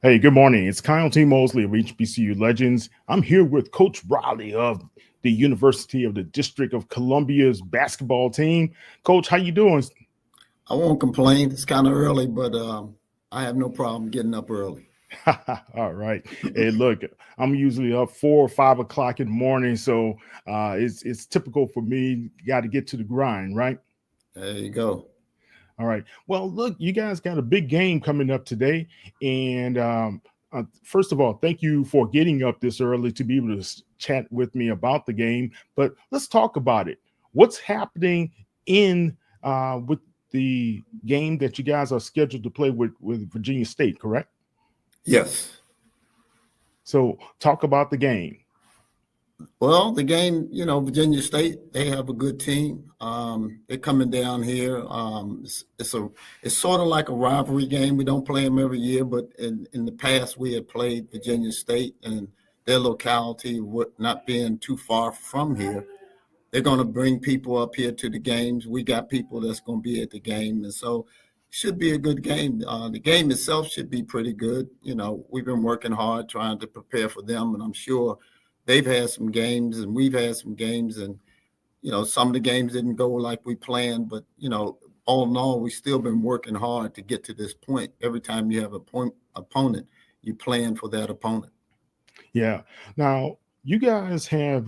Hey, good morning. It's Kyle T. Mosley of HBCU Legends. I'm here with Coach Riley of the University of the District of Columbia's basketball team. Coach, how you doing? I won't complain. It's kind of early, but I have no problem getting up early. All right. Hey, look, I'm usually up 4 or 5 o'clock in the morning, so it's typical for me. Got to get to the grind, right? There you go. All right. Well, look, you guys got a big game coming up today. And first of all, thank you for getting up this early to be able to chat with me about the game. But let's talk about it. What's happening in with the game that you guys are scheduled to play with Virginia State, correct? Yes. So talk about the game. Well, the game, Virginia State, they have a good team. They're coming down here. It's sort of like a rivalry game. We don't play them every year, but in the past we had played Virginia State and their locality, not being too far from here. They're going to bring people up here to the games. We got people that's going to be at the game, and so it should be a good game. The game itself should be pretty good. We've been working hard trying to prepare for them, and I'm sure they've had some games and we've had some games, and some of the games didn't go like we planned, but all in all, we've still been working hard to get to this point. Every time you have a opponent, you plan for that opponent. Yeah. Now, you guys have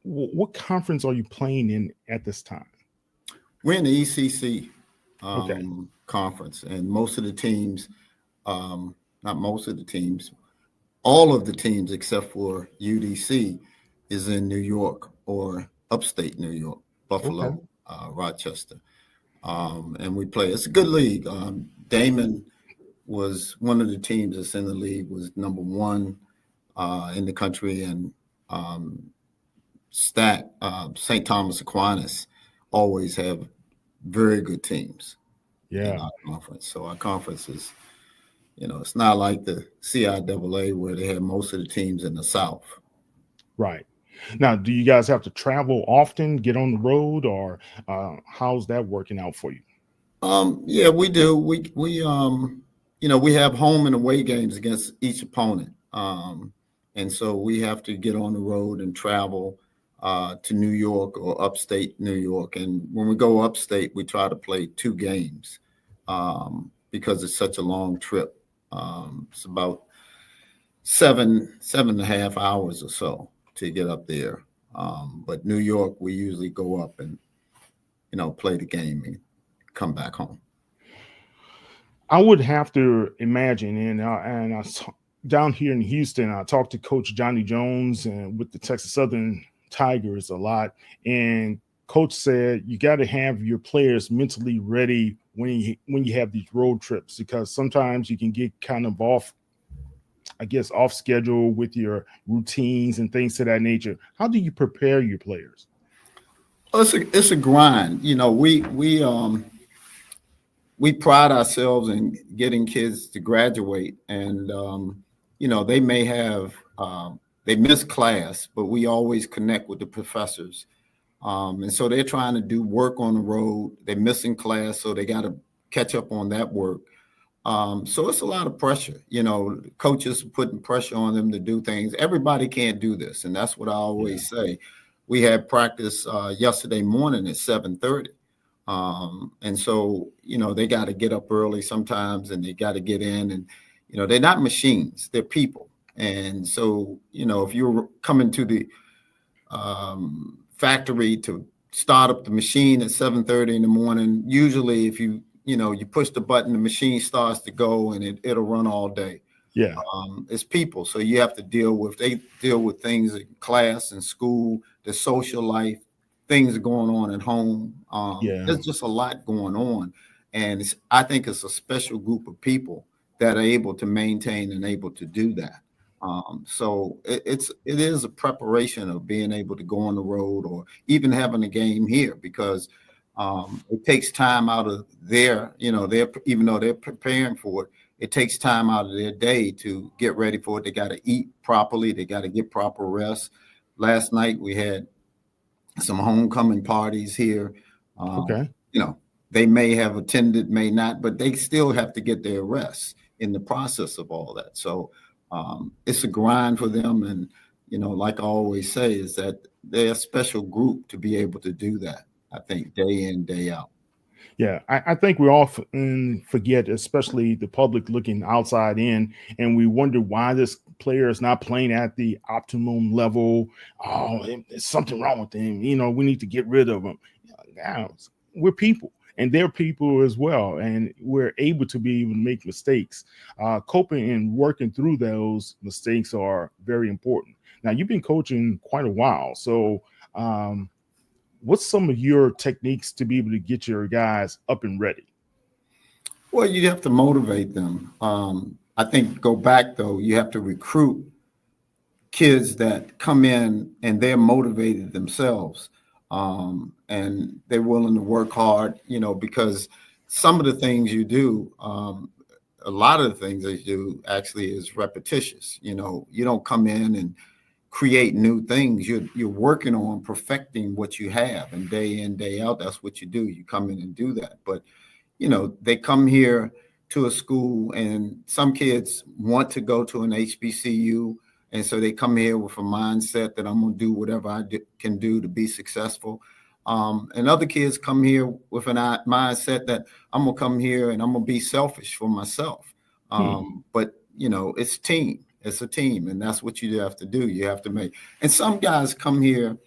what conference are you playing in at this time? We're in the ECC Okay. conference, and most of the teams, not most of the teams, all of the teams except for UDC is in New York or upstate New York, Okay. Buffalo, Rochester. And we play. It's a good league. Damon was one of the teams that's in the league, was number one in the country, and St. Thomas Aquinas always have very good teams in Yeah. our conference. So our conference is, it's not like the CIAA where they have most of the teams in the South. Right. Now, do you guys have to travel often, get on the road, or how's that working out for you? Yeah, we do. We have home and away games against each opponent, and so we have to get on the road and travel to New York or upstate New York. And when we go upstate, we try to play 2 games because it's such a long trip. It's about seven and a half hours or so to get up there. But New York, we usually go up and play the game and come back home. I would have to imagine, down here in Houston, I talked to Coach Johnny Jones and with the Texas Southern Tigers a lot, and Coach said you got to have your players mentally ready when you have these road trips, because sometimes you can get kind of off schedule with your routines and things to that nature. How do you prepare your players? Well, it's a grind. We pride ourselves in getting kids to graduate, and they may have they miss class, but we always connect with the professors, and so they're trying to do work on the road. They're missing class, so they got to catch up on that work. So it's a lot of pressure. Coaches putting pressure on them to do things. Everybody can't do this, and that's what I always say. We had practice yesterday morning at 7:30. And so, they got to get up early sometimes, and they got to get in, and, they're not machines, they're people. And so, if you're coming to the factory to start up the machine at 7:30 in the morning, usually if you push the button, the machine starts to go, and it'll run all day. Yeah. It's people. So you have to deal with things in class and school, the social life, things going on at home. Yeah. There's just a lot going on. And I think it's a special group of people that are able to maintain and able to do that. So it is a preparation of being able to go on the road or even having a game here, because it takes time out of even though they're preparing for it, it takes time out of their day to get ready for it. They got to eat properly. They got to get proper rest. Last night we had some homecoming parties here. Okay. They may have attended, may not, but they still have to get their rest. in the process of all that. So it's a grind for them. And, like I always say, is that they're a special group to be able to do that, I think, day in, day out. Yeah, I think we often forget, especially the public looking outside in, and we wonder why this player is not playing at the optimum level. Oh, there's something wrong with him. We need to get rid of him. Now, we're people, and they're people as well, and we're able to be able to make mistakes. Coping and working through those mistakes are very important. Now, you've been coaching quite a while, so what's some of your techniques to be able to get your guys up and ready? Well, you have to motivate them. I think go back, though, you have to recruit kids that come in and they're motivated themselves, and they're willing to work hard, because some of the things you do, a lot of the things that you do actually is repetitious. You don't come in and create new things. You're working on perfecting what you have, and day in, day out, that's what you do. You come in and do that. But they come here to a school, and some kids want to go to an HBCU, and so they come here with a mindset that I'm going to do whatever I can do to be successful. And other kids come here with a mindset that I'm going to come here and I'm going to be selfish for myself. But it's team. It's a team, and that's what you have to do. You have to make. And some guys come here,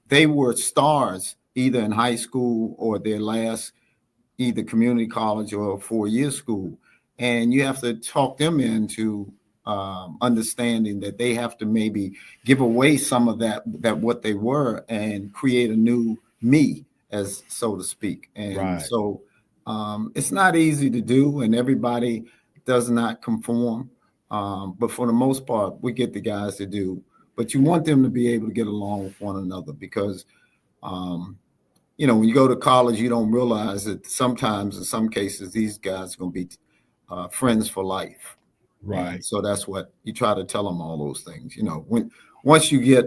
they were stars either in high school or their last either community college or 4-year school, and you have to talk them into understanding that they have to maybe give away some of that what they were and create a new me, as so to speak. And Right. So it's not easy to do, and everybody does not conform. But for the most part, we get the guys to do. But you want them to be able to get along with one another because, when you go to college, you don't realize that sometimes, in some cases, these guys are going to be friends for life. Right. And so that's what you try to tell them, all those things. Once you get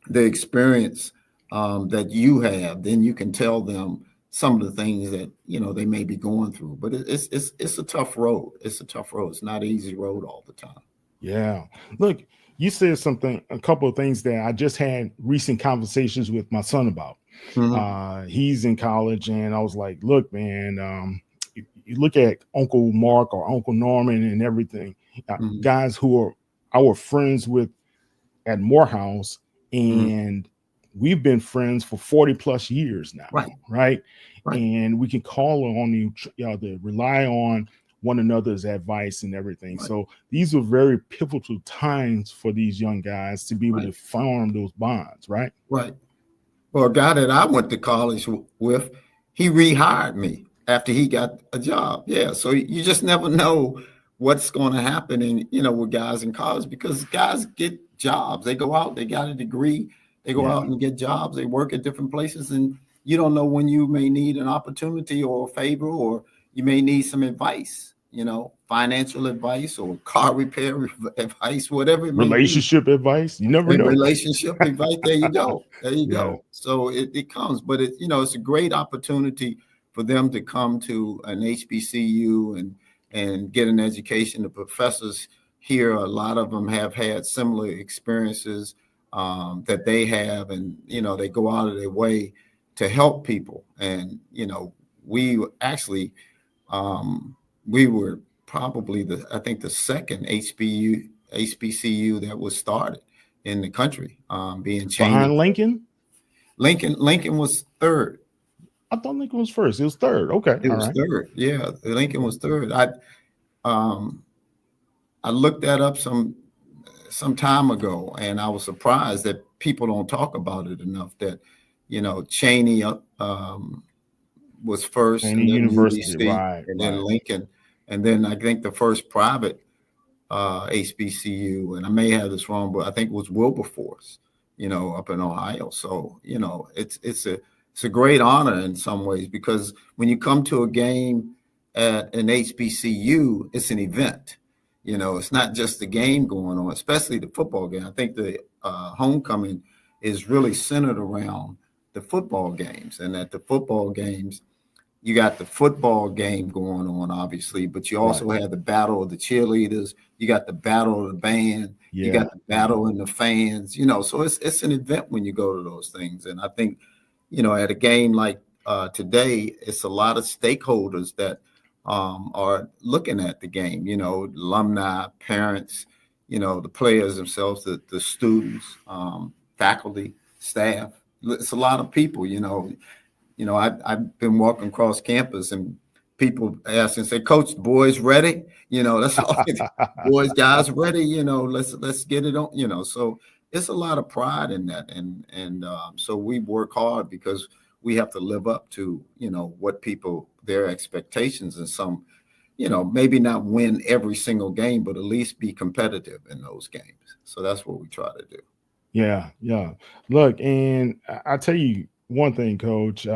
the experience that you have, then you can tell them some of the things that they may be going through. But it's a tough road. It's a tough road. It's not an easy road all the time. Yeah. Look, you said a couple of things that I just had recent conversations with my son about. Mm-hmm. He's in college, and I was like, look, man, you look at Uncle Mark or Uncle Norman and everything, Mm-hmm. guys who are our friends with at Morehouse, and we've been friends for 40 plus years now. Right. And we can call on each other, rely on one another's advice and everything. Right. So these are very pivotal times for these young guys to be able to form those bonds. Right. Well, a guy that I went to college with, he rehired me after he got a job. Yeah. So you just never know what's going to happen with guys in college, because guys get jobs. They go out, they got a degree, they go out and get jobs, they work at different places, and you don't know when you may need an opportunity or a favor, or you may need some advice, financial advice or car repair advice, whatever it may relationship be. Advice. You never know. Relationship advice. There you go. There you go. So it comes, but it's a great opportunity for them to come to an HBCU and get an education. The professors here, a lot of them have had similar experiences that they have, and they go out of their way to help people. And we actually we were probably the second HBCU that was started in the country, being Cheney. Behind Lincoln? Lincoln was third. I thought Lincoln was first. It was third. Okay. It was third. Yeah, Lincoln was third. I looked that up some time ago, and I was surprised that people don't talk about it enough. That Cheney was first, Cheney and then University, UDC, and then Lincoln, and then I think the first private HBCU, and I may have this wrong, but I think it was Wilberforce, up in Ohio. So it's a great honor in some ways, because when you come to a game at an HBCU, it's an event. It's not just the game going on, especially the football game. I think the homecoming is really centered around the football games, and at the football games, you got the football game going on, obviously, but you also have the battle of the cheerleaders. You got the battle of the band. You got the battle and the fans. So it's an event when you go to those things. And I think, at a game like today, it's a lot of stakeholders that are looking at the game. Alumni, parents, the players themselves, the students, faculty, staff. It's a lot of people. I've been walking across campus and people ask and say, "Coach, the boys ready?" That's all. Boys, guys ready? Let's get it on. So it's a lot of pride in that, and so we work hard because we have to live up to what their expectations, and some, maybe not win every single game, but at least be competitive in those games. So that's what we try to do. Yeah. Look, and I tell you one thing, Coach,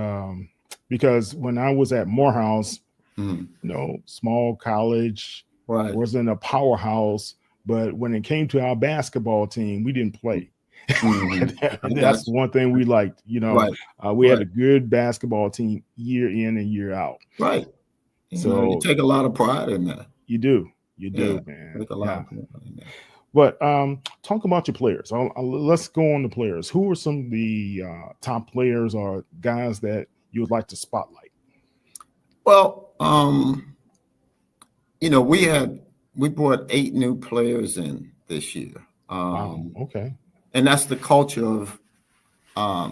because when I was at Morehouse, small college, right, wasn't a powerhouse, but when it came to our basketball team, we didn't play. That's one thing we liked. We had a good basketball team year in and year out. Right. So you take a lot of pride in that. You do, man. Take a lot of pride in that. But talk about your players. Let's go on to players. Who are some of the top players or guys that you would like to spotlight? Well, we brought 8 new players in this year. Wow. Okay. And that's the culture of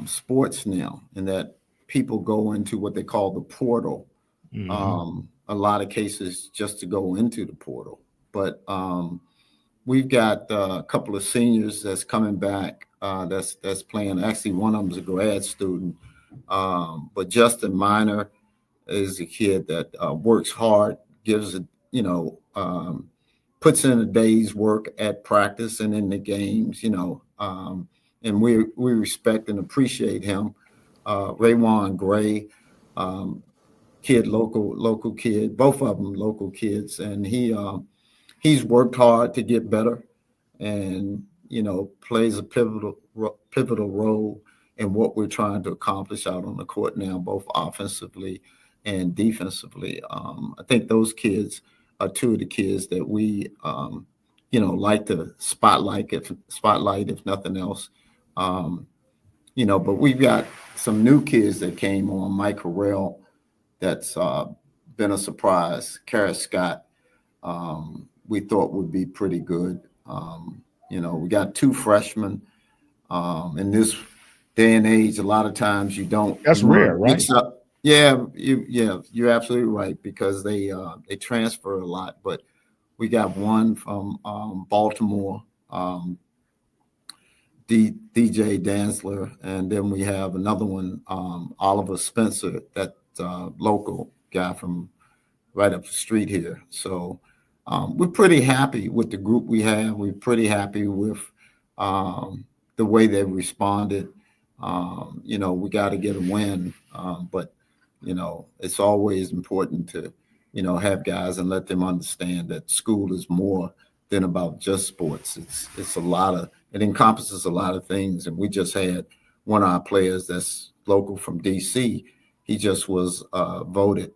sports now, and that people go into what they call the portal. A lot of cases just to go into the portal, but we've got a couple of seniors that's coming back. That's playing. Actually, one of them is a grad student. But Justin Minor is a kid that works hard, puts in a day's work at practice and in the games. And we respect and appreciate him. Raywan Gray, kid, local kid, both of them local kids, and he's worked hard to get better, and plays a pivotal role in what we're trying to accomplish out on the court now, both offensively and defensively. I think those kids are 2 of the kids that we like to spotlight if nothing else. But we've got some new kids that came on. Mike Harrell, that's been a surprise. Kara Scott, we thought would be pretty good. We got 2 freshmen. In this day and age, a lot of times you don't. That's rare, right? You're absolutely right, because they transfer a lot. But we got one from Baltimore, DJ Dantzler, and then we have another one, Oliver Spencer, that local guy from right up the street here. So we're pretty happy with the group we have. We're pretty happy with the way they've responded. We got to get a win, but it's always important to have guys and let them understand that school is more than about just sports. It encompasses a lot of things. And we just had one of our players that's local from DC. He just was voted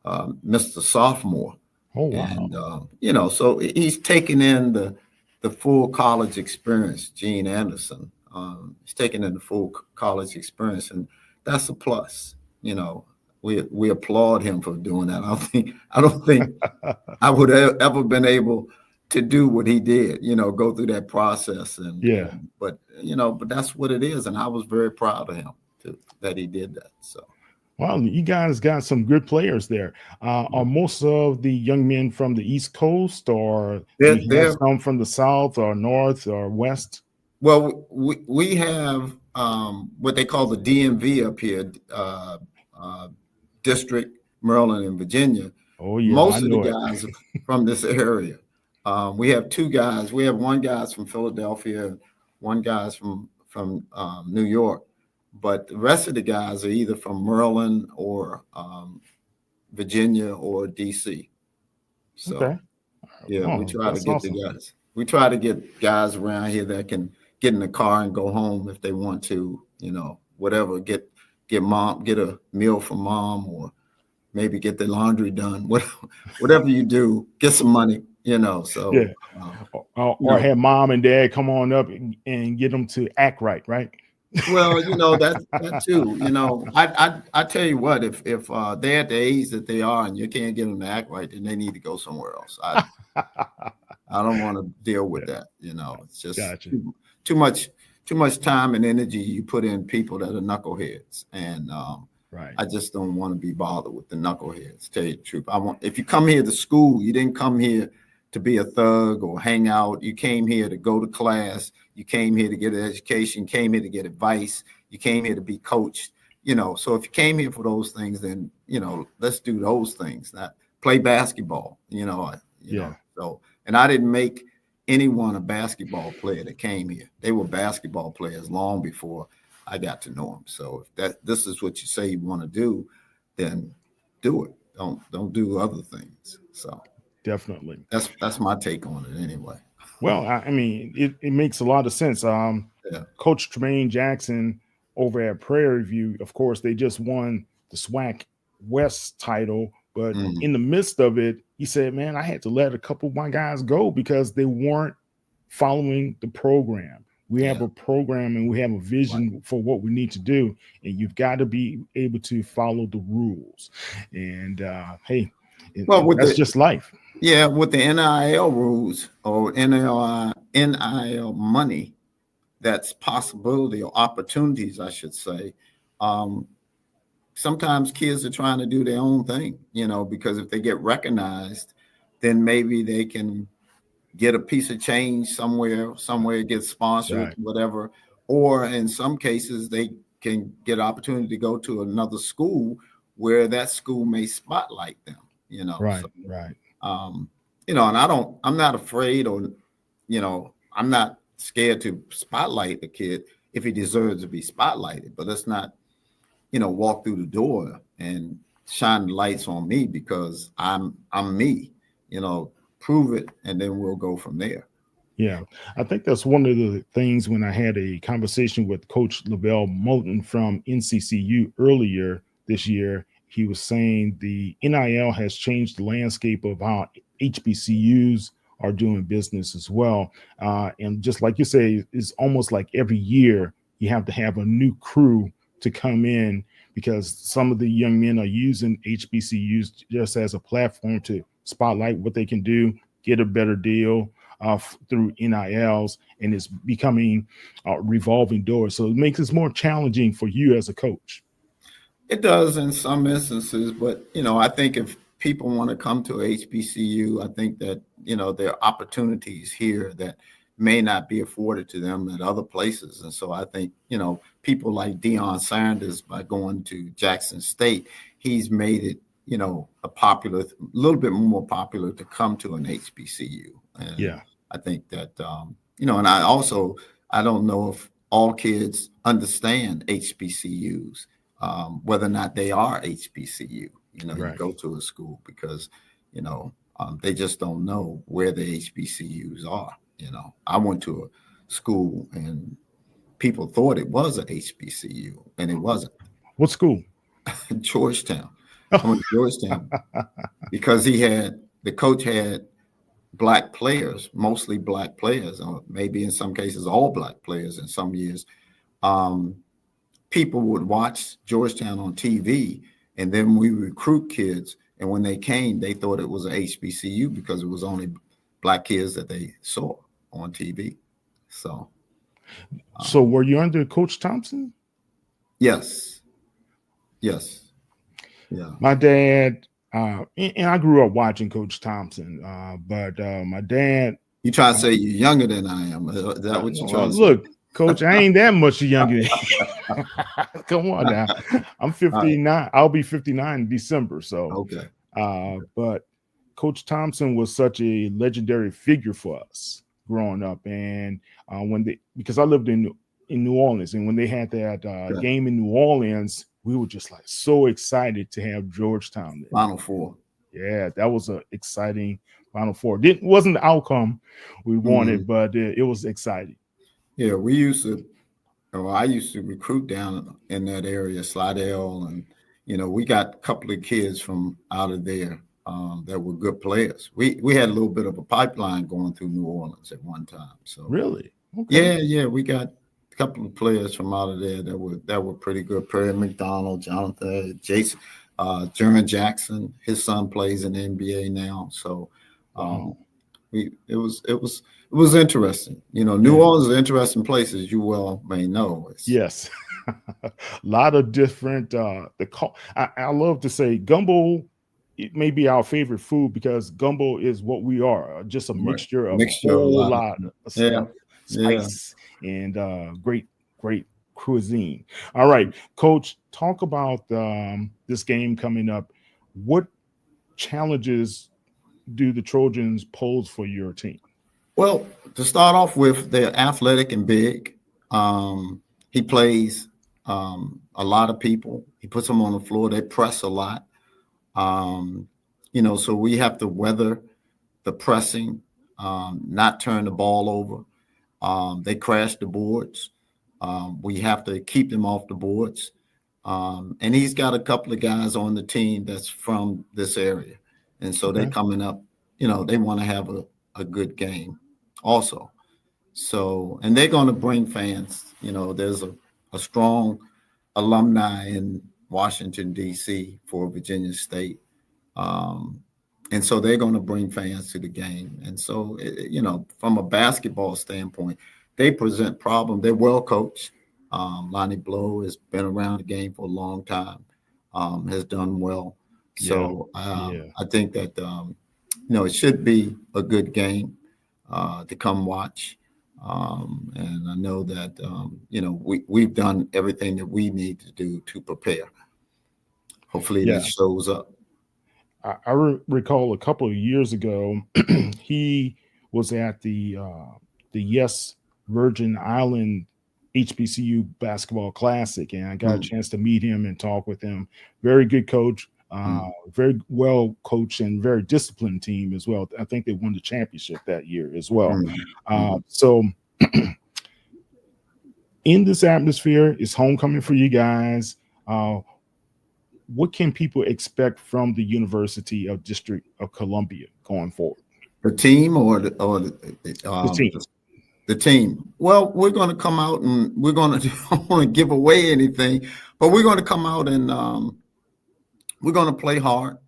Mr. Sophomore. Oh, wow. And, so he's taking in the full college experience, Gene Anderson. He's taking in the full college experience, and that's a plus. We applaud him for doing that. I don't think I would have ever been able to do what he did, go through that process. But that's what it is. And I was very proud of him that he did that. So. Well, you guys got some good players there. Are most of the young men from the East Coast, or they're some from the South or North or West? Well, we have what they call the DMV up here, District, Maryland, and Virginia. Oh, yeah. Most of the guys are from this area. We have 2 guys. We have one guy's from Philadelphia, one guy's from New York. But the rest of the guys are either from Maryland or Virginia or DC. So, okay. We try to get awesome. the guys. We try to get guys around here that can get in the car and go home if they want to, whatever. Get a meal from mom, or maybe get the laundry done. Whatever you do, get some money, So, Yeah. you Or know, have mom and dad come on up and get them to act right, right? well, that too. I tell you what, if they're at the age that they are and you can't get them to act right, then they need to go somewhere else. I don't want to deal with Yeah, that. It's just gotcha. too much time and energy you put in people that are knuckleheads, and Right. I just don't want to be bothered with the knuckleheads. Tell you the truth, if you come here to school, you didn't come here to be a thug or hang out. You came here to go to class. You came here to get an education. Came here to get advice. You came here to be coached. So if you came here for those things, then let's do those things. Not play basketball. Yeah. So, and I didn't make anyone a basketball player that came here. They were basketball players long before I got to know them. So if this is what you say you want to do, then do it. Don't do other things. So Definitely. that's my take on it anyway. Well, I mean, it makes a lot of sense. Yeah. Coach Tremaine Jackson over at Prairie View, of course, they just won the SWAC West title, but in the midst of it, he said, "Man, I had to let a couple of my guys go because they weren't following the program. We have a program and we have a vision for what we need to do, and you've got to be able to follow the rules." And hey, that's just life. Yeah, with the NIL rules or NIL money, that's possibility or opportunities, I should say. Sometimes kids are trying to do their own thing, because if they get recognized, then maybe they can get a piece of change somewhere get sponsored, Right. whatever. Or in some cases, they can get opportunity to go to another school where that school may spotlight them, Right. So, Right. and I'm not afraid or, I'm not scared to spotlight the kid if he deserves to be spotlighted, but let's not, walk through the door and shine the lights on me because I'm me, prove it. And then we'll go from there. Yeah, I think that's one of the things when I had a conversation with Coach Lavelle Moulton from NCCU earlier this year. He was saying the NIL has changed the landscape of how HBCUs are doing business as well. And just like you say, it's almost like every year you have to have a new crew to come in because some of the young men are using HBCUs just as a platform to spotlight what they can do, get a better deal through NILs, and it's becoming revolving doors. So it makes it more challenging for you as a coach. It does in some instances, but I think if people want to come to HBCU, I think that there are opportunities here that may not be afforded to them at other places. And so I think people like Deion Sanders, by going to Jackson State, he's made it a little bit more popular to come to an HBCU. And yeah, I think that and I don't know if all kids understand HBCUs. Whether or not they are HBCU, right. You go to a school because, they just don't know where the HBCUs are. I went to a school and people thought it was a HBCU and it wasn't. What school? Georgetown. I went to Georgetown because the coach had black players, mostly black players, or maybe in some cases all black players in some years. People would watch Georgetown on TV, and then we recruit kids. And when they came, they thought it was a HBCU because it was only black kids that they saw on TV. So were you under Coach Thompson? Yes. Yeah. My dad, and I grew up watching Coach Thompson, but my dad. You try to say you're younger than I am. Is that what you're trying to say? Look, Coach, I ain't that much younger than you. Come on now. I'm 59. Right. I'll be 59 in December. So, okay. But Coach Thompson was such a legendary figure for us growing up. And because I lived in New Orleans, and when they had that game in New Orleans, we were just like so excited to have Georgetown there. Final Four. Yeah, that was an exciting Final Four. Wasn't the outcome we wanted, but it was exciting. Yeah, I used to recruit down in that area, Slidell, and we got a couple of kids from out of there that were good players. We had a little bit of a pipeline going through New Orleans at one time. So really, okay. yeah, we got a couple of players from out of there that were pretty good. Perry McDonald, Jonathan, Jason, Jaron Jackson. His son plays in the NBA now. So Wow. it was interesting. New Orleans is an interesting place, as you well may know. Yes. A lot of different I love to say gumbo, it may be our favorite food because gumbo is what we are, just a Right. mixture of a Mixture of a whole lot lot of of yeah, stuff, yeah. spice, and great cuisine. All right, Coach, talk about this game coming up. What challenges do the Trojans pose for your team? Well, to start off with, they're athletic and big. He plays a lot of people. He puts them on the floor. They press a lot. So we have to weather the pressing, not turn the ball over. They crash the boards. We have to keep them off the boards. And he's got a couple of guys on the team that's from this area. And so they're coming up, they want to have a good game also. So, and they're going to bring fans. There's a strong alumni in Washington, D.C. for Virginia State. And so they're going to bring fans to the game. And so, from a basketball standpoint, they present problems. They're well coached. Lonnie Blow has been around the game for a long time, has done well. So I think that, it should be a good game to come watch. And I know that, we've done everything that we need to do to prepare. Hopefully that shows up. I recall a couple of years ago, he was at the Yes Virgin Island HBCU Basketball Classic, and I got a chance to meet him and talk with him. Very good coach, very well coached, and very disciplined team as well. I think they won the championship that year as well. So in this atmosphere, it's homecoming for you guys. What can people expect from the University of District of Columbia going forward? The team or the team? The team. Well, we're going to come out and we're going to, I don't want to give away anything, but we're going to come out and we're going to play hard.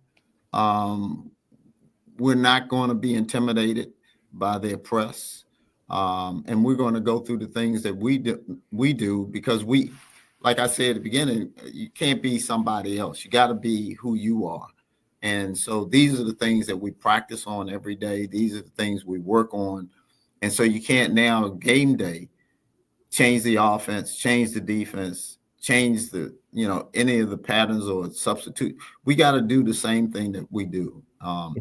We're not going to be intimidated by their press. And we're going to go through the things that we do because like I said at the beginning, you can't be somebody else. You got to be who you are. And so these are the things that we practice on every day. These are the things we work on. And so you can't now game day change the offense, change the defense, change the, any of the patterns or substitute. We got to do the same thing that we do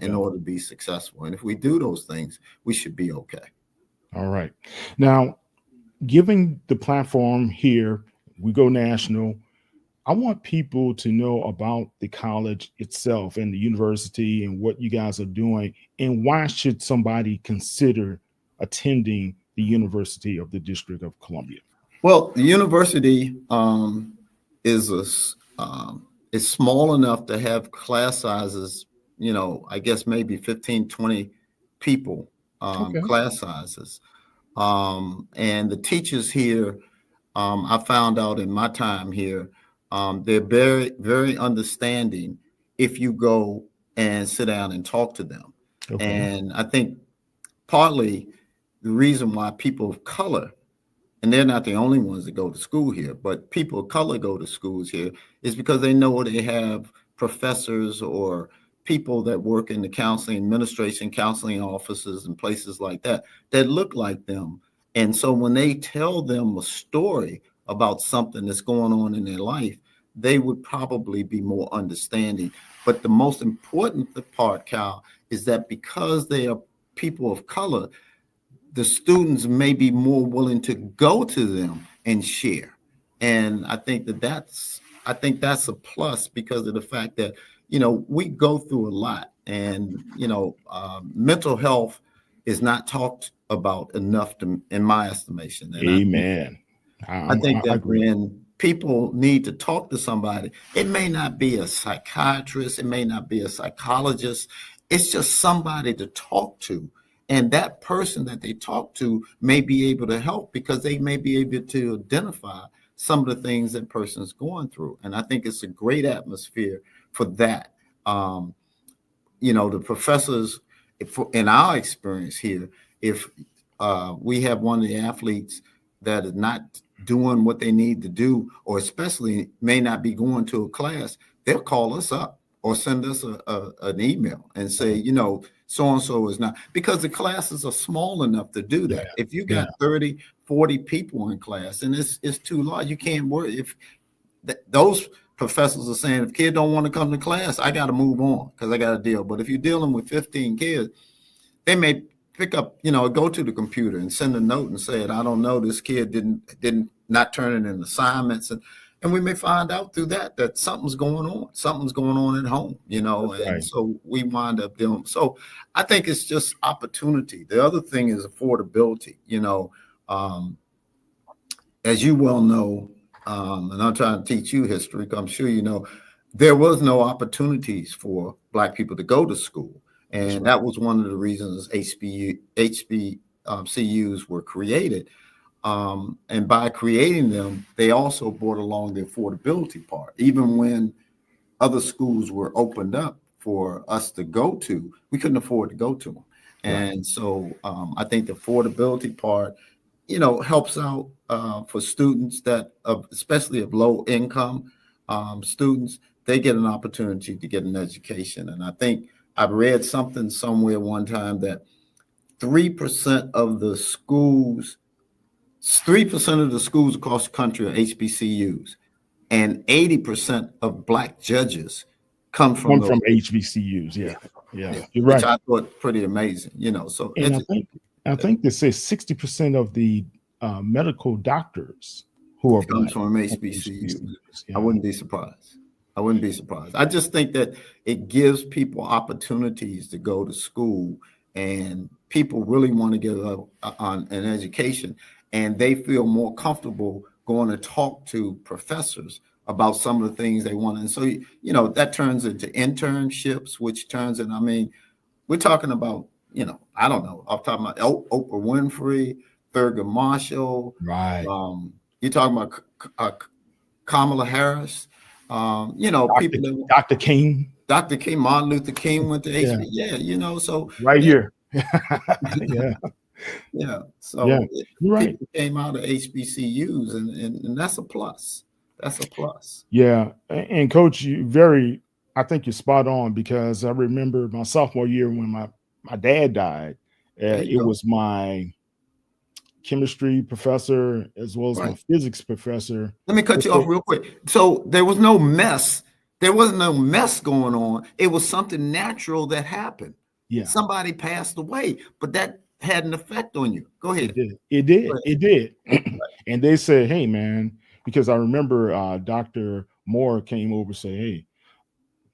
in order to be successful. And if we do those things, we should be okay. All right. Now, given the platform here, we go national. I want people to know about the college itself and the university and what you guys are doing, and why should somebody consider attending the University of the District of Columbia? Well, the university is small enough to have class sizes, I guess maybe 15, 20 people, class sizes. And the teachers here, I found out in my time here, they're very, very understanding if you go and sit down and talk to them. And I think partly the reason why people of color, and they're not the only ones that go to school here, but people of color go to schools here, is because they know they have professors or people that work in the counseling administration, counseling offices and places like that look like them. And so when they tell them a story about something that's going on in their life, they would probably be more understanding. But the most important part, Cal, is that because they are people of color, the students may be more willing to go to them and share. And I think that's a plus because of the fact that, we go through a lot, and, mental health is not talked about enough in my estimation. And Amen. I think that when people need to talk to somebody. It may not be a psychiatrist, it may not be a psychologist. It's just somebody to talk to. And that person that they talk to may be able to help because they may be able to identify some of the things that person's going through. And I think it's a great atmosphere for that. The professors, in our experience here, if we have one of the athletes that is not doing what they need to do, or especially may not be going to a class, they'll call us up or send us an email and say, so-and-so is not, because the classes are small enough to do that. If you got 30, 40 people in class and it's too large, you can't worry. If those professors are saying, if kids don't want to come to class, I got to move on because I got to deal. But if you're dealing with 15 kids, they may pick up, go to the computer and send a note and say, I don't know, this kid didn't not turn in assignments. And we may find out through that something's going on at home, and so we wind up dealing. So I think it's just opportunity. The other thing is affordability, as you well know, and I'm trying to teach you history, because I'm sure you know, there was no opportunities for Black people to go to school. And that was one of the reasons HBCUs were created. And by creating them, they also brought along the affordability part. Even when other schools were opened up for us to go to, we couldn't afford to go to them. And so I think the affordability part, helps out for students that, especially of low income students, they get an opportunity to get an education. And I think I read something somewhere one time that 3% of the schools across the country are HBCUs, and 80% of Black judges come from HBCUs. Yeah. You're right. Which I thought pretty amazing, So and I think they say 60% of the medical doctors who are comes from HBCUs. I wouldn't be surprised. I just think that it gives people opportunities to go to school, and people really want to get on an education, and they feel more comfortable going to talk to professors about some of the things they want. And so, that turns into internships, which turns in, we're talking about, I don't know, off the top of my Oprah Winfrey, Thurgood Marshall. Right. You're talking about Kamala Harris. People. Dr. King. Martin Luther King went to HBCU. So right here. So people came out of HBCUs, and that's a plus. Yeah, and Coach, I think you're spot on, because I remember my sophomore year when my dad died. It was my chemistry professor as well as my physics professor. Let me cut you off real quick. So there was no mess. There wasn't no mess going on. It was something natural that happened. Yeah. Somebody passed away, but that had an effect on you. Go ahead. It did. And they said, hey, man, because I remember Dr. Moore came over and said, hey,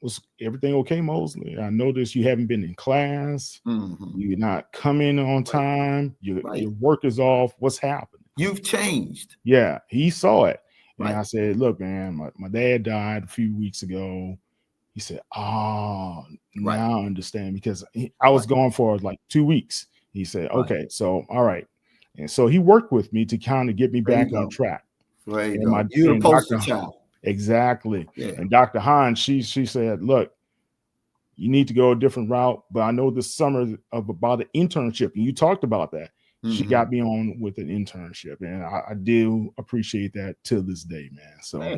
was everything okay, Mosley? I noticed you haven't been in class. Mm-hmm. You're not coming on time. Your work is off. What's happening? You've changed. Yeah, he saw it. And I said, look, man, my dad died a few weeks ago. He said, now I understand, because I was gone for like 2 weeks. He said, okay, so all right. And so he worked with me to kind of get me back on track. Right. You're the poster child. Exactly. Yeah. And Dr. Hines, she said, look, you need to go a different route. But I know this summer about an internship, and you talked about that. Mm-hmm. She got me on with an internship, and I do appreciate that till this day, man. So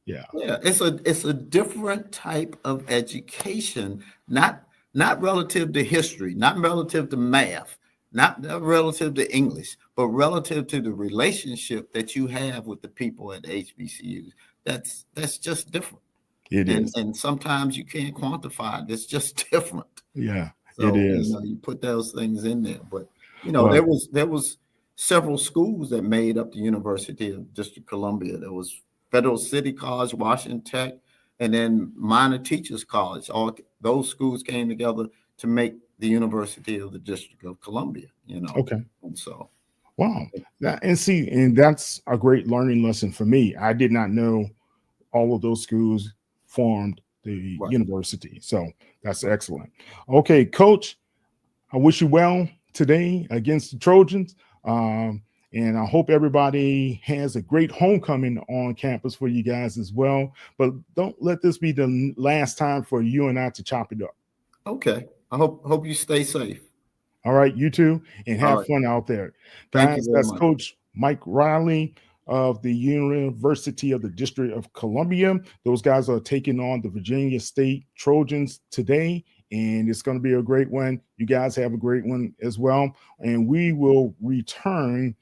yeah, it's a different type of education, not relative to history, not relative to math, not relative to English, but relative to the relationship that you have with the people at HBCUs. That's just different. It is. And sometimes you can't quantify it. It's just different. Yeah, so, it is. You put those things in there. But, there was several schools that made up the University of District of Columbia. There was Federal City College, Washington Tech, and then Minor Teachers College. All those schools came together to make the University of the District of Columbia, Okay. And so. Wow. And that's a great learning lesson for me. I did not know all of those schools formed the Right. university. So that's excellent. Okay, Coach, I wish you well today against the Trojans. And I hope everybody has a great homecoming on campus for you guys as well. But don't let this be the last time for you and I to chop it up. Okay. I hope you stay safe. All right, you too, and All have right. fun out there. Thank you Guys, very that's much. Coach Mike Riley of the University of the District of Columbia. Those guys are taking on the Virginia State Trojans today, and it's going to be a great one. You guys have a great one as well. And we will return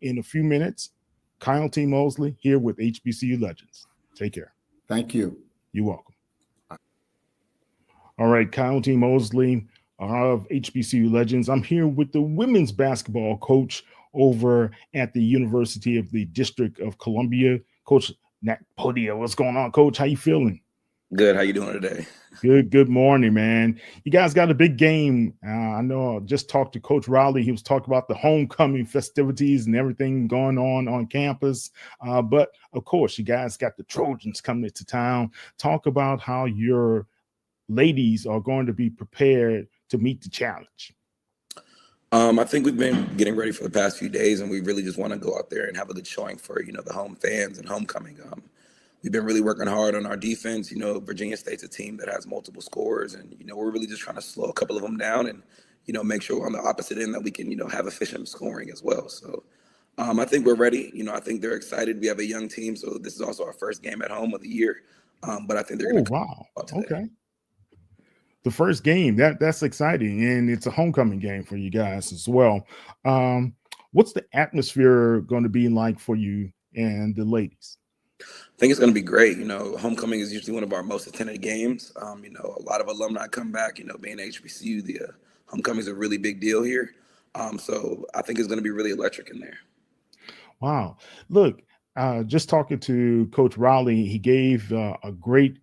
in a few minutes. Kyle T. Mosley here with HBCU Legends. Take care. Thank you. You're welcome. All right, Kyle T. Mosley of HBCU Legends. I'm here with the women's basketball coach over at the University of the District of Columbia, Coach Nakpodia. What's going on, Coach? How you feeling? Good. How you doing today? Good morning, man. You guys got a big game. I know I just talked to Coach Riley. He was talking about the homecoming festivities and everything going on campus. But, of course, you guys got the Trojans coming into town. Talk about how your ladies are going to be prepared to meet the challenge. I think we've been getting ready for the past few days, and we really just want to go out there and have a good showing for, the home fans and homecoming. We've been really working hard on our defense. Virginia State's a team that has multiple scorers, and, we're really just trying to slow a couple of them down and, make sure on the opposite end that we can, have efficient scoring as well. So I think we're ready. I think they're excited. We have a young team, so this is also our first game at home of the year. But I think they're going to come out today. Okay. The first game, that's exciting, and it's a homecoming game for you guys as well. What's the atmosphere going to be like for you and the ladies? I think it's going to be great. Homecoming is usually one of our most attended games. A lot of alumni come back. Being HBCU, the homecoming is a really big deal here. So I think it's going to be really electric in there. Wow. Look, just talking to Coach Riley, he gave a great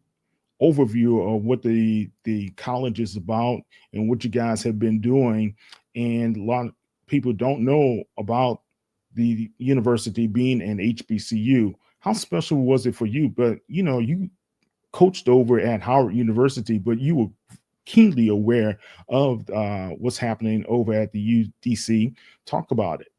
overview of what the college is about and what you guys have been doing. And a lot of people don't know about the university being an HBCU. How special was it for you? But, you coached over at Howard University, but you were keenly aware of what's happening over at the UDC. Talk about it.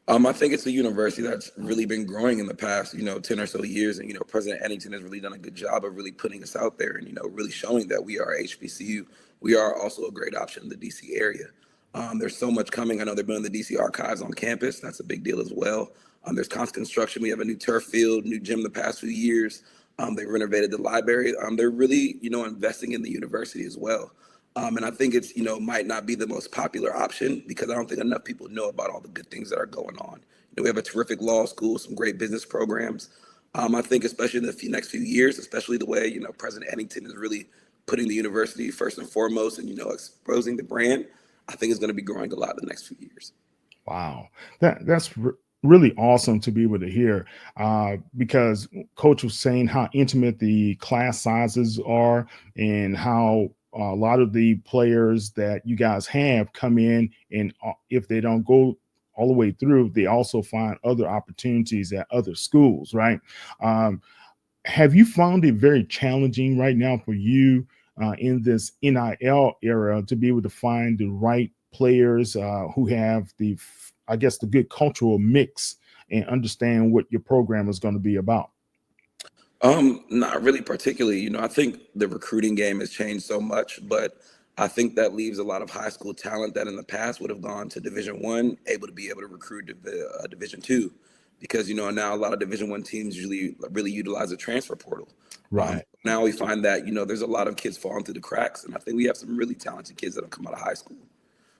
I think it's a university that's really been growing in the past, 10 or so years. And, President Eddington has really done a good job of really putting us out there and, really showing that we are HBCU. We are also a great option in the DC area. There's so much coming. I know they're building the DC archives on campus. That's a big deal as well. There's constant construction. We have a new turf field, new gym the past few years. They renovated the library. They're really, investing in the university as well. And I think it's, might not be the most popular option because I don't think enough people know about all the good things that are going on. We have a terrific law school, some great business programs. I think especially in the next few years, especially the way, President Eddington is really putting the university first and foremost and, exposing the brand, I think it's going to be growing a lot in the next few years. Wow. That's really awesome to be able to hear because Coach was saying how intimate the class sizes are and how a lot of the players that you guys have come in, and if they don't go all the way through, they also find other opportunities at other schools, right? Have you found it very challenging right now for you in this NIL era to be able to find the right players who have the good cultural mix and understand what your program is going to be about? Not really particularly. I think the recruiting game has changed so much, but I think that leaves a lot of high school talent that in the past would have gone to Division I, able to recruit to Division II, because now a lot of Division I teams usually really utilize the transfer portal. Right. Now we find that there's a lot of kids falling through the cracks, and I think we have some really talented kids that have come out of high school.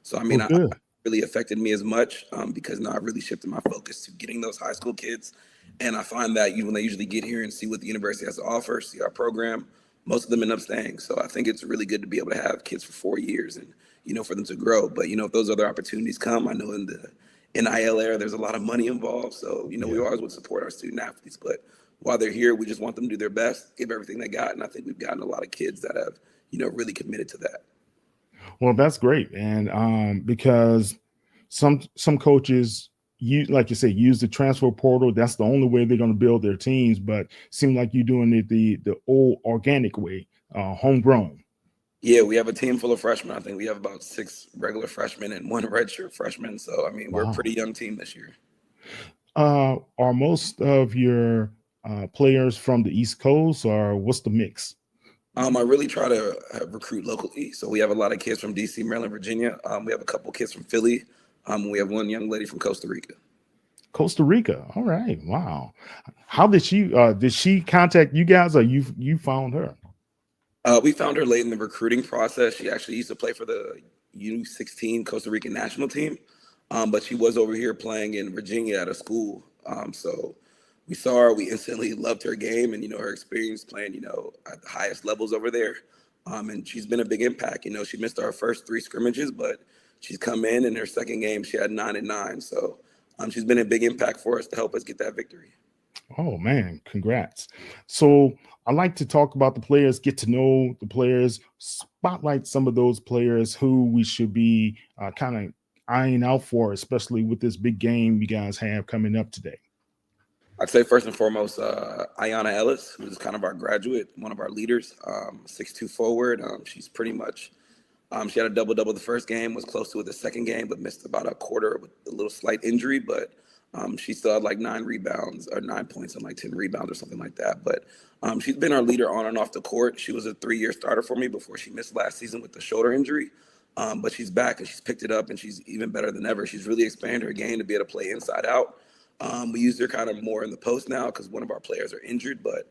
So I mean, it really affected me as much because now I've really shifted my focus to getting those high school kids. And I find that when they usually get here and see what the university has to offer, see our program, most of them end up staying. So I think it's really good to be able to have kids for 4 years and, for them to grow. But, if those other opportunities come, I know in the NIL era, there's a lot of money involved. So, we always would support our student athletes. But while they're here, we just want them to do their best, give everything they got. And I think we've gotten a lot of kids that have, really committed to that. Well, that's great. And because some coaches, like you say, use the transfer portal. That's the only way they're going to build their teams. But seem like you're doing it the old organic way, homegrown. Yeah, we have a team full of freshmen. I think we have about 6 regular freshmen and 1 redshirt freshman. So, I mean, we're a Wow. pretty young team this year. Are most of your players from the East Coast, or what's the mix? I really try to recruit locally. So we have a lot of kids from DC, Maryland, Virginia. We have a couple kids from Philly. We have one young lady from Costa Rica. Costa Rica. All right. Wow. How did she contact you guys, or you found her? We found her late in the recruiting process. She actually used to play for the U16 Costa Rican national team, but she was over here playing in Virginia at a school. So we saw her. We instantly loved her game and, her experience playing, at the highest levels over there. And she's been a big impact. She missed our first 3 scrimmages, but she's come in her second game, she had 9 and 9. So she's been a big impact for us to help us get that victory. Oh man, congrats. So I like to talk about the players, get to know the players, spotlight some of those players who we should be kind of eyeing out for, especially with this big game you guys have coming up today. I'd say first and foremost, Ayanna Ellis, who's kind of our graduate, one of our leaders, 6'2" forward. She's pretty much, she had a double-double the first game, was close to it the second game, but missed about a quarter with a little slight injury. But she still had like 9 rebounds or 9 points and like 10 rebounds or something like that. But she's been our leader on and off the court. She was a 3-year starter for me before she missed last season with the shoulder injury. But she's back and she's picked it up and she's even better than ever. She's really expanded her game to be able to play inside out. We use her kind of more in the post now because one of our players are injured, but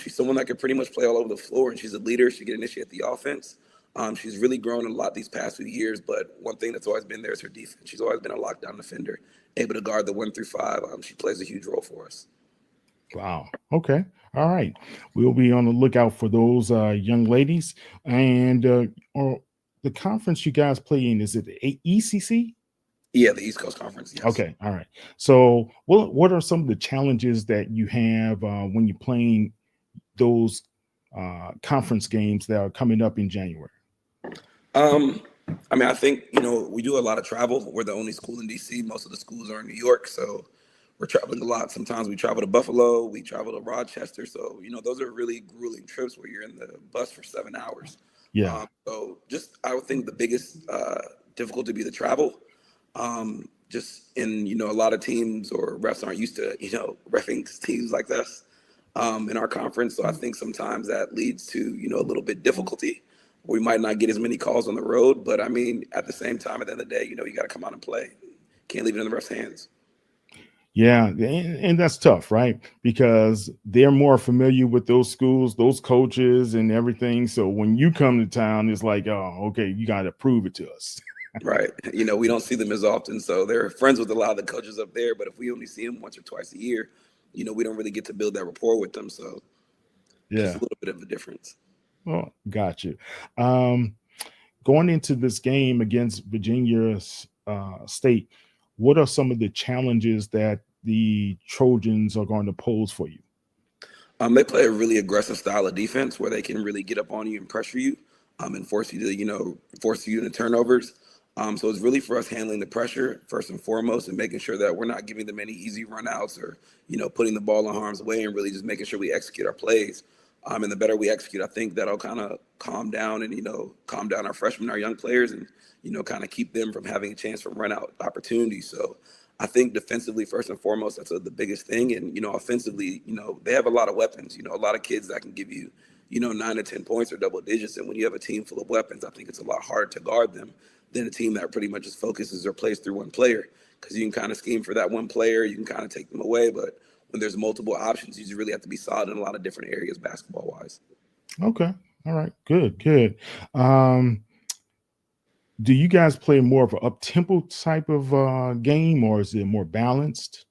she's someone that can pretty much play all over the floor, and she's a leader. She can initiate the offense. She's really grown a lot these past few years, but one thing that's always been there is her defense. She's always been a lockdown defender, able to guard the 1 through 5. She plays a huge role for us. Wow. Okay. All right. We'll be on the lookout for those young ladies. And or the conference you guys play in, is it the ECC? Yeah, the East Coast Conference. Yes. Okay. All right. So what are some of the challenges that you have when you're playing those conference games that are coming up in January? I mean, I think, we do a lot of travel. We're the only school in DC. Most of the schools are in New York. So we're traveling a lot. Sometimes we travel to Buffalo. We travel to Rochester. So, those are really grueling trips where you're in the bus for 7 hours. Yeah. So just, I would think the biggest difficulty would be the travel. Just in, a lot of teams or refs aren't used to, reffing teams like this in our conference. So I think sometimes that leads to, a little bit difficulty. We might not get as many calls on the road, but I mean, at the same time, at the end of the day, you got to come out and play. Can't leave it in the refs' hands. Yeah, and that's tough, right? Because they're more familiar with those schools, those coaches and everything. So when you come to town, it's like, oh, okay, you got to prove it to us. Right. We don't see them as often. So they're friends with a lot of the coaches up there. But if we only see them once or twice a year, we don't really get to build that rapport with them. So yeah, just a little bit of a difference. Oh, got you. Going into this game against Virginia State, what are some of the challenges that the Trojans are going to pose for you? They play a really aggressive style of defense where they can really get up on you and pressure you and force you to, force you into turnovers. So it's really for us handling the pressure first and foremost and making sure that we're not giving them any easy runouts or, putting the ball in harm's way and really just making sure we execute our plays. And the better we execute, I think that'll kind of calm down and, calm down our freshmen, our young players and, kind of keep them from having a chance for run out opportunities. So I think defensively, first and foremost, that's the biggest thing. And, offensively, they have a lot of weapons, a lot of kids that can give you, 9 to 10 points or double digits. And when you have a team full of weapons, I think it's a lot harder to guard them than a team that pretty much just focuses or plays through one player. Because you can kind of scheme for that one player, you can kind of take them away. But when there's multiple options, you just really have to be solid in a lot of different areas basketball-wise. Okay. All right. Good. Do you guys play more of an up-tempo type of game, or is it more balanced?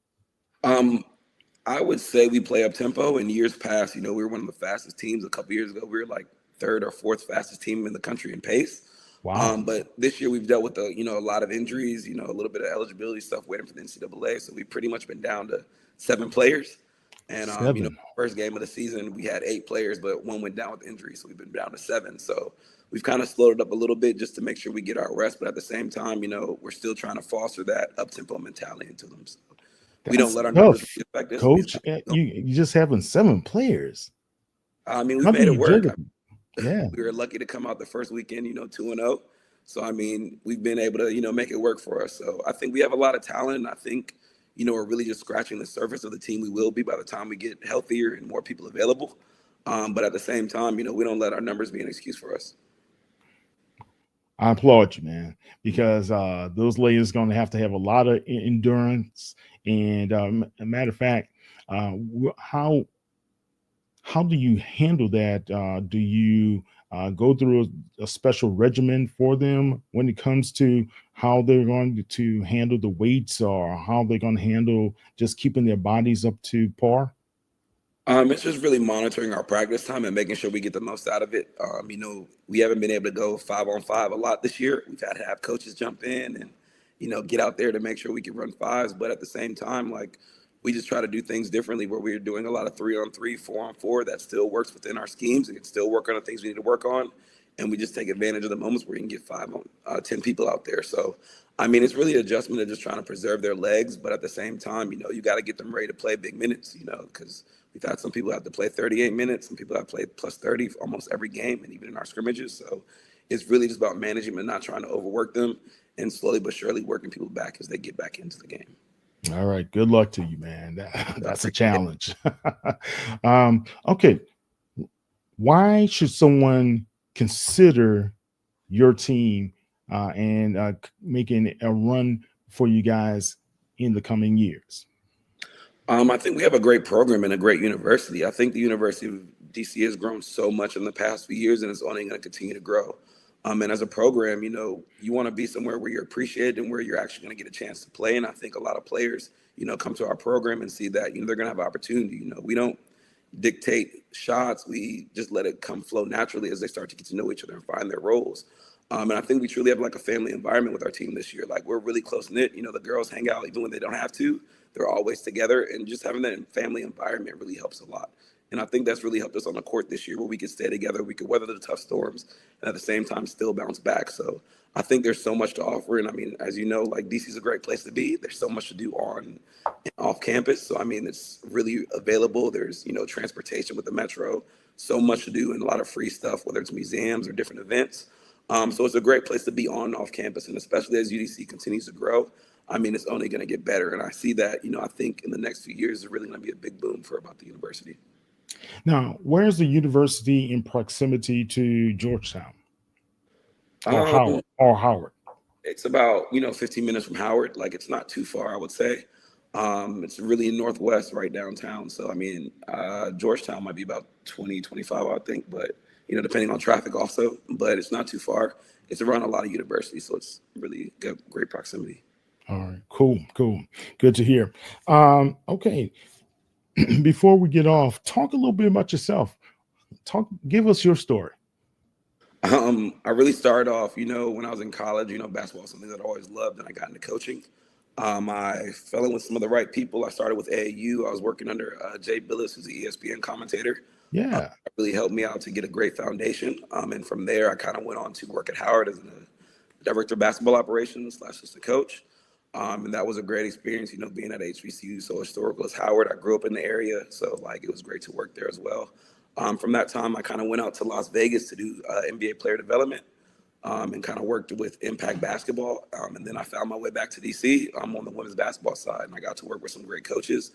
I would say we play up-tempo. In years past, we were one of the fastest teams. A couple years ago, we were like 3rd or 4th fastest team in the country in pace. Wow. But this year we've dealt with a lot of injuries, a little bit of eligibility stuff waiting for the NCAA. So we've pretty much been down to 7 players. And, first game of the season, we had 8 players, but 1 went down with injury. So we've been down to 7. So we've kind of slowed it up a little bit just to make sure we get our rest. But at the same time, we're still trying to foster that up-tempo mentality into them. So we don't let our numbers Tough, be affected. So Coach. You just having 7 players. I mean, we How made do it you work. juggle? Yeah. We were lucky to come out the first weekend, 2-0. So, I mean, we've been able to, make it work for us. So I think we have a lot of talent. And I think, we're really just scratching the surface of the team we will be by the time we get healthier and more people available. But at the same time, we don't let our numbers be an excuse for us. I applaud you, man, because those ladies going to have a lot of endurance. And a matter of fact, how do you handle that? Do you go through a special regimen for them when it comes to how they're going to handle the weights, or how they're going to handle just keeping their bodies up to par? It's just really monitoring our practice time and making sure we get the most out of it. We haven't been able to go 5-on-5 a lot this year. We've had to have coaches jump in and, get out there to make sure we can run 5s. But at the same time, like, we just try to do things differently, where we're doing a lot of 3-on-3, 4-on-4. That still works within our schemes. It can still work on the things we need to work on. And we just take advantage of the moments where you can get 10 people out there. So, I mean, it's really an adjustment of just trying to preserve their legs. But at the same time, you got to get them ready to play big minutes, because we've had some people have to play 38 minutes. Some people have played plus 30 for almost every game, and even in our scrimmages. So it's really just about managing and not trying to overwork them, and slowly but surely working people back as they get back into the game. All right. Good luck to you, man. That's a challenge. Okay. Why should someone consider your team and making a run for you guys in the coming years? I think we have a great program and a great university. I think the University of DC has grown so much in the past few years, and it's only going to continue to grow. And as a program, you want to be somewhere where you're appreciated and where you're actually going to get a chance to play. And I think a lot of players, come to our program and see that, they're going to have opportunity. We don't dictate shots. We just let it come flow naturally as they start to get to know each other and find their roles. And I think we truly have like a family environment with our team this year. Like, we're really close knit. The girls hang out even when they don't have to. They're always together, and just having that family environment really helps a lot. And I think that's really helped us on the court this year, where we could stay together, we could weather the tough storms, and at the same time still bounce back. So I think there's so much to offer. And I mean, as you know, like, DC is a great place to be. There's so much to do on and off campus. So I mean, it's really available. There's, transportation with the metro, so much to do, and a lot of free stuff, whether it's museums or different events. So it's a great place to be on and off campus, and especially as UDC continues to grow. I mean, it's only going to get better. And I see that, I think in the next few years, it's really going to be a big boom about the university. Now, where's the university in proximity to Georgetown or Howard? It's about, 15 minutes from Howard. Like, it's not too far, I would say. It's really in Northwest, right downtown. So, I mean, Georgetown might be about 20, 25, I think, but, depending on traffic also, but it's not too far. It's around a lot of universities, so it's really great proximity. All right, cool. Good to hear. Okay. Before we get off, talk a little bit about yourself. Give us your story. I really started off, when I was in college, basketball was something that I always loved, and I got into coaching. I fell in with some of the right people. I started with AAU. I was working under Jay Billis, who's the ESPN commentator. Yeah. Really helped me out to get a great foundation. And from there, I kind of went on to work at Howard as the director of basketball operations / assistant coach. And that was a great experience, being at HBCU, so historical as Howard. I grew up in the area, so like, it was great to work there as well. From that time, I kind of went out to Las Vegas to do NBA player development, and kind of worked with Impact Basketball. And then I found my way back to DC. I'm on the women's basketball side, and I got to work with some great coaches.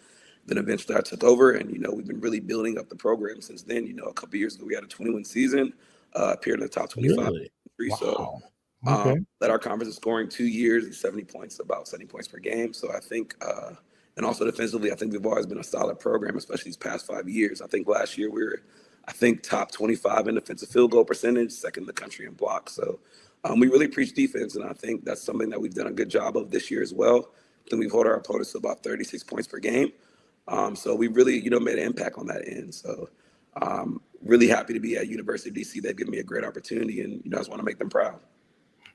Then eventually I took over, and, we've been really building up the program since then. A couple of years ago, we had a 21 season, appeared in the top 25. Really? Wow. So led our conference in scoring 2 years and 70 points, about 70 points per game. So I think, and also defensively, I think we've always been a solid program, especially these past 5 years. I think last year we were, top 25 in defensive field goal percentage, second in the country in blocks. So we really preach defense, and I think that's something that we've done a good job of this year as well. Then we've held our opponents to about 36 points per game. So we really, made an impact on that end. So really happy to be at University of DC. They've given me a great opportunity, and, I just want to make them proud.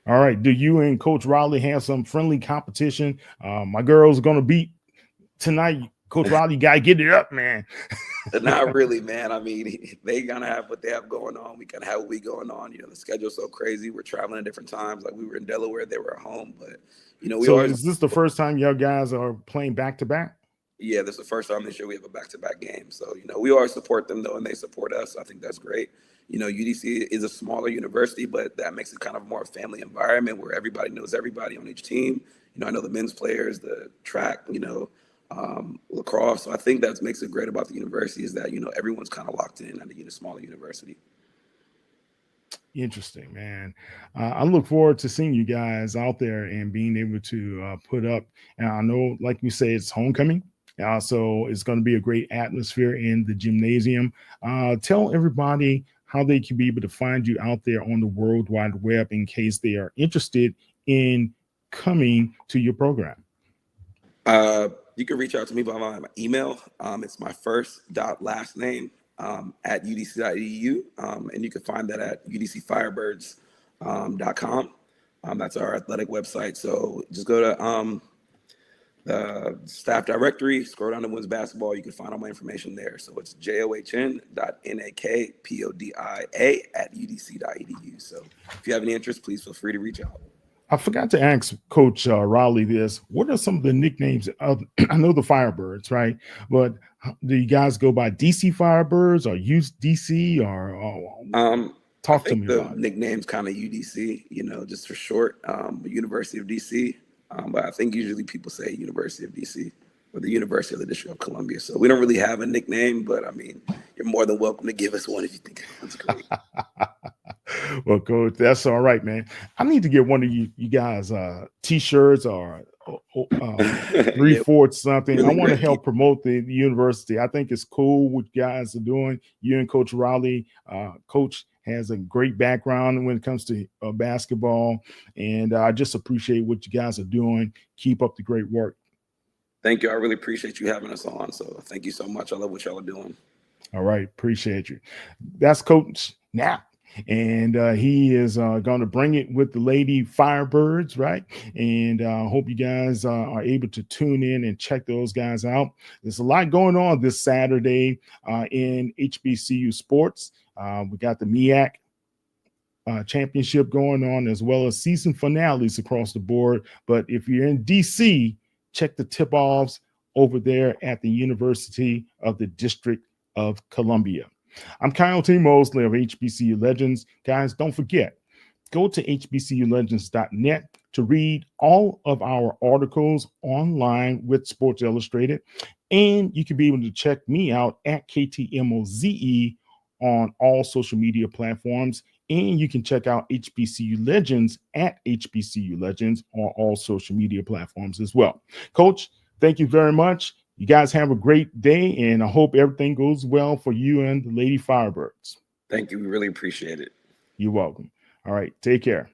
All right. Do you and Coach Riley have some friendly competition? My girl's going to beat tonight. Coach Riley, you got to get it up, man. Not really, man. I mean, they gonna have what they have going on. We kind of have what we going on. You know, the schedule's so crazy. We're traveling at different times. Like we were in Delaware, they were at home. But you know, we So always. is this the first time y'all guys are playing back to back? Yeah, this is the first time this year we have a back-to-back game. So you know, we always support them though, and they support us. I think that's great. You know, UDC is a smaller university, but that makes it kind of more a family environment where everybody knows everybody on each team. You know, I know the men's players, the track, you know, lacrosse. So I think that makes it great about the university is that, you know, everyone's kind of locked in at a smaller university. Interesting, man. I look forward to seeing you guys out there and being able to put up. And I know, like you say, it's homecoming. So it's going to be a great atmosphere in the gymnasium. Tell everybody how they can be able to find you out there on the World Wide Web in case they are interested in coming to your program. You can reach out to me by my email. It's my first dot last name at udc.edu. And you can find that at udcfirebirds.com. That's our athletic website. So just go to the staff directory, scroll down to women's basketball. You can find all my information there. So it's john.nakpodia@udc.edu. So if you have any interest, please feel free to reach out. I forgot to ask Coach Riley this. What are some of the nicknames of, I know the Firebirds, right? But do you guys go by DC Firebirds or UDC or talk to me about it? The nickname's kind of UDC, you know, just for short, University of DC. But I think usually people say University of DC or the University of the District of Columbia. So we don't really have a nickname, but I mean, you're more than welcome to give us one if you think that's great. Well, Coach, that's all right, man. I need to get one of you guys T-shirts or 3/4 something. Really I want to great. help promote the university. I think it's cool what you guys are doing. You and Coach Riley. Coach has a great background when it comes to basketball, and I just appreciate what you guys are doing. Keep up the great work. Thank you. I really appreciate you having us on. So thank you so much. I love what y'all are doing. All right. Appreciate you. That's Coach Nap. And he is going to bring it with the Lady Firebirds, right? And hope you guys are able to tune in and check those guys out. There's a lot going on this Saturday in HBCU sports. We got the MEAC championship going on, as well as season finales across the board. But if you're in DC, check the tip-offs over there at the University of the District of Columbia. I'm Kyle T. Mosley of HBCU Legends. Guys, don't forget, go to hbculegends.net to read all of our articles online with Sports Illustrated. And you can be able to check me out at KTMOZE on all social media platforms. And you can check out HBCU Legends at HBCU Legends on all social media platforms as well. Coach, thank you very much. You guys have a great day, and I hope everything goes well for you and the Lady Firebirds. Thank you. We really appreciate it. You're welcome. All right. Take care.